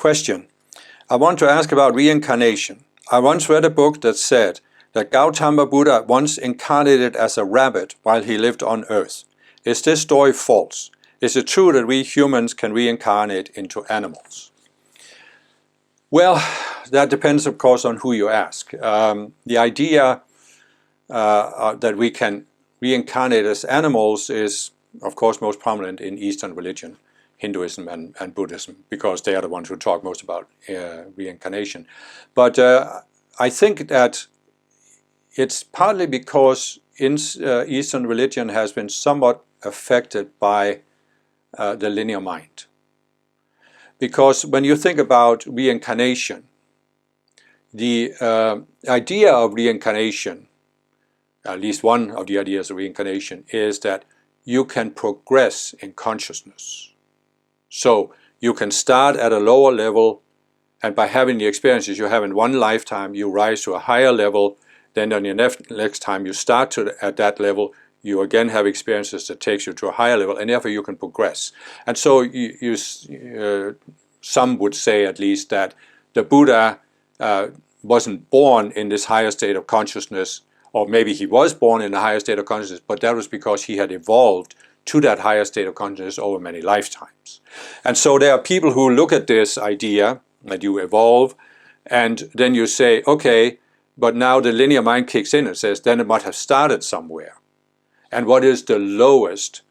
Question. I want to ask about reincarnation. I once read a book that said that Gautama Buddha once incarnated as a rabbit while he lived on Earth. Is this story false? Is it true that we humans can reincarnate into animals? Well, that depends, of course, on who you ask. The idea that we can reincarnate as animals is, of course, most prominent in Eastern religion, Hinduism and Buddhism, because they are the ones who talk most about reincarnation. But I think that it's partly because Eastern religion has been somewhat affected by the linear mind. Because when you think about reincarnation, the idea of reincarnation, at least one of the ideas of reincarnation, is that you can progress in consciousness. So you can start at a lower level, and by having the experiences you have in one lifetime, you rise to a higher level. Then on your next time you start at that level, you again have experiences that takes you to a higher level, and therefore you can progress. And so some would say at least that the Buddha wasn't born in this higher state of consciousness, or maybe he was born in a higher state of consciousness, but that was because he had evolved to that higher state of consciousness over many lifetimes. And so there are people who look at this idea that you evolve, and then you say, okay, but now the linear mind kicks in and says, then it might have started somewhere. And what is the lowest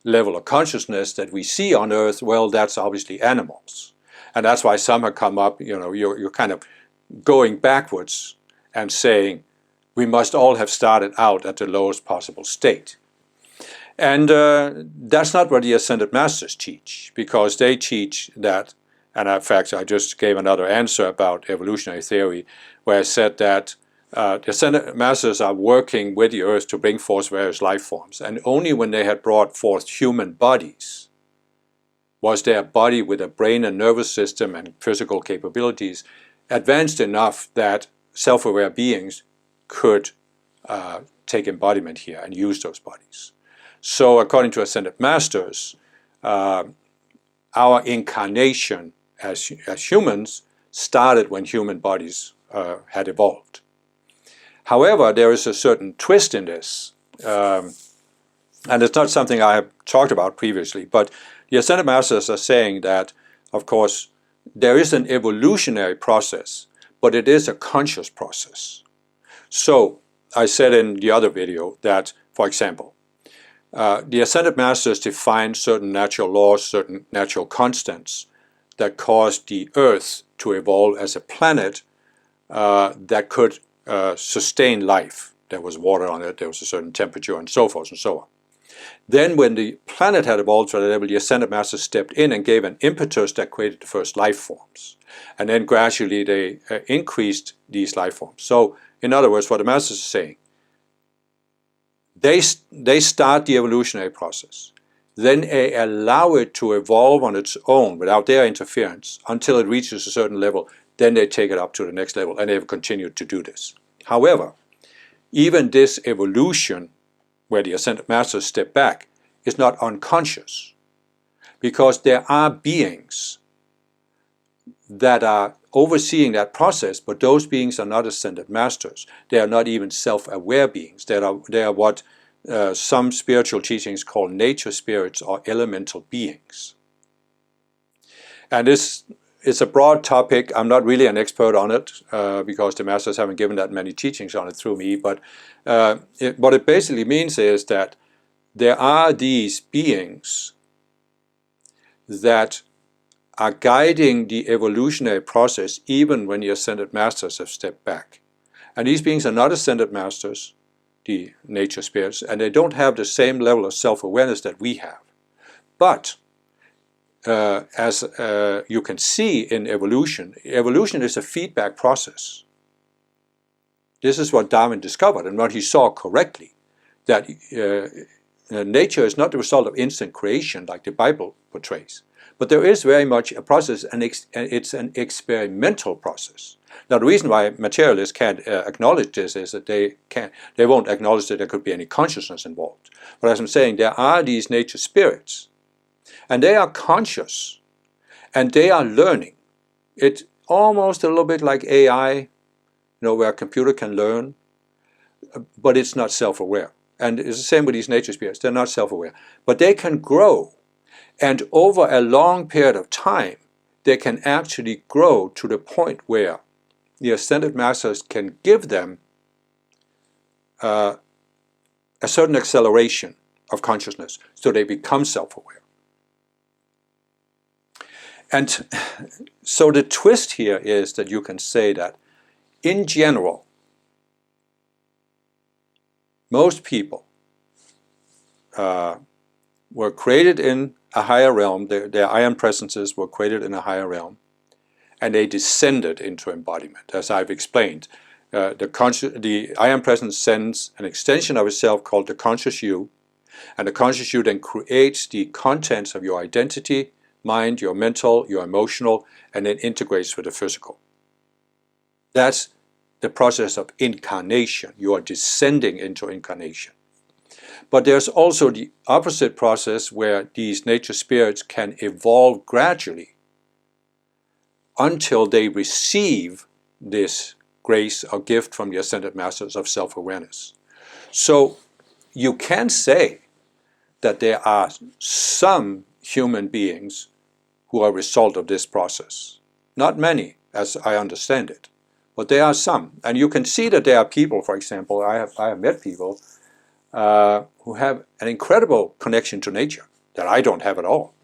level of consciousness that we see on Earth? Well, that's obviously animals. And that's why some have come up, you're kind of going backwards and saying, we must all have started out at the lowest possible state. And that's not what the Ascended Masters teach, because they teach that, and in fact I just gave another answer about evolutionary theory, where I said that the Ascended Masters are working with the Earth to bring forth various life forms, and only when they had brought forth human bodies was their body with a brain and nervous system and physical capabilities advanced enough that self-aware beings could take embodiment here and use those bodies. So according to Ascended Masters, our incarnation as humans started when human bodies had evolved. However, there is a certain twist in this, and it's not something I have talked about previously, but the Ascended Masters are saying that, of course, there is an evolutionary process, but it is a conscious process. So I said in the other video that, for example, the Ascended Masters define certain natural laws, certain natural constants that caused the Earth to evolve as a planet that could sustain life. There was water on it, there was a certain temperature, and so forth and so on. Then when the planet had evolved to that level, the Ascended Masters stepped in and gave an impetus that created the first life forms. And then gradually they increased these life forms. So, in other words, what the Masters are saying, they start the evolutionary process. Then they allow it to evolve on its own without their interference until it reaches a certain level. Then they take it up to the next level, and they've continued to do this. However, even this evolution, where the Ascended Masters step back, is not unconscious, because there are beings that are overseeing that process, but those beings are not Ascended Masters. They are not even self-aware beings. They are what some spiritual teachings call nature spirits or elemental beings. And this is a broad topic. I'm not really an expert on it because the Masters haven't given that many teachings on it through me, but what it basically means is that there are these beings that are guiding the evolutionary process even when the Ascended Masters have stepped back. And these beings are not Ascended Masters, the nature spirits, and they don't have the same level of self-awareness that we have. But as you can see in evolution is a feedback process. This is what Darwin discovered, and what he saw correctly, that nature is not the result of instant creation like the Bible portrays. But there is very much a process, and it's an experimental process. Now, the reason why materialists can't acknowledge this is that they won't acknowledge that there could be any consciousness involved. But as I'm saying, there are these nature spirits, and they are conscious, and they are learning. It's almost a little bit like AI, where a computer can learn, but it's not self-aware. And it's the same with these nature spirits. They're not self-aware. But they can grow. And over a long period of time, they can actually grow to the point where the ascended masters can give them a certain acceleration of consciousness, so they become self-aware. And so the twist here is that you can say that, in general, most people were created in a higher realm. Their iron presences were created in a higher realm, and they descended into embodiment, as I've explained. The iron presence sends an extension of itself called the conscious you, and the conscious you then creates the contents of your identity, mind, your mental, your emotional, and then integrates with the physical. That's the process of incarnation. You are descending into incarnation. But there's also the opposite process where these nature spirits can evolve gradually until they receive this grace or gift from the ascended masters of self-awareness. So you can say that there are some human beings who are a result of this process. Not many, as I understand it, but there are some. And you can see that there are people, for example, I have met people who have an incredible connection to nature that I don't have at all.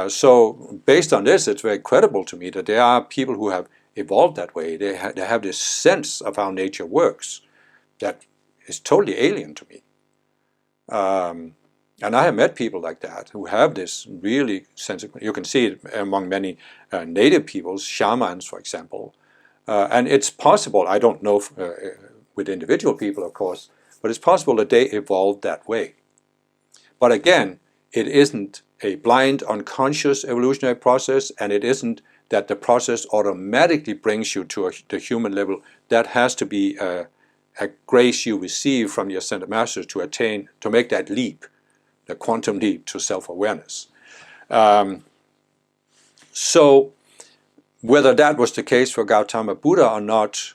So based on this, it's very credible to me that there are people who have evolved that way. They have this sense of how nature works that is totally alien to me. And I have met people like that who have this really sense of, you can see it among many native peoples, shamans, for example. And it's possible, I don't know with individual people, of course, but it's possible that they evolved that way. But again, it isn't a blind, unconscious evolutionary process, and it isn't that the process automatically brings you to the human level. That has to be a grace you receive from the ascended masters to make that leap, the quantum leap to self-awareness. So whether that was the case for Gautama Buddha or not,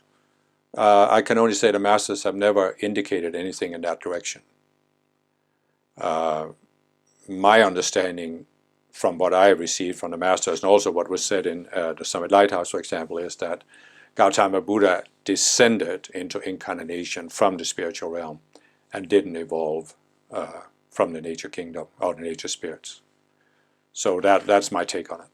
I can only say the masters have never indicated anything in that direction. My understanding from what I received from the masters, and also what was said in the Summit Lighthouse, for example, is that Gautama Buddha descended into incarnation from the spiritual realm and didn't evolve from the nature kingdom or the nature spirits. So that's my take on it.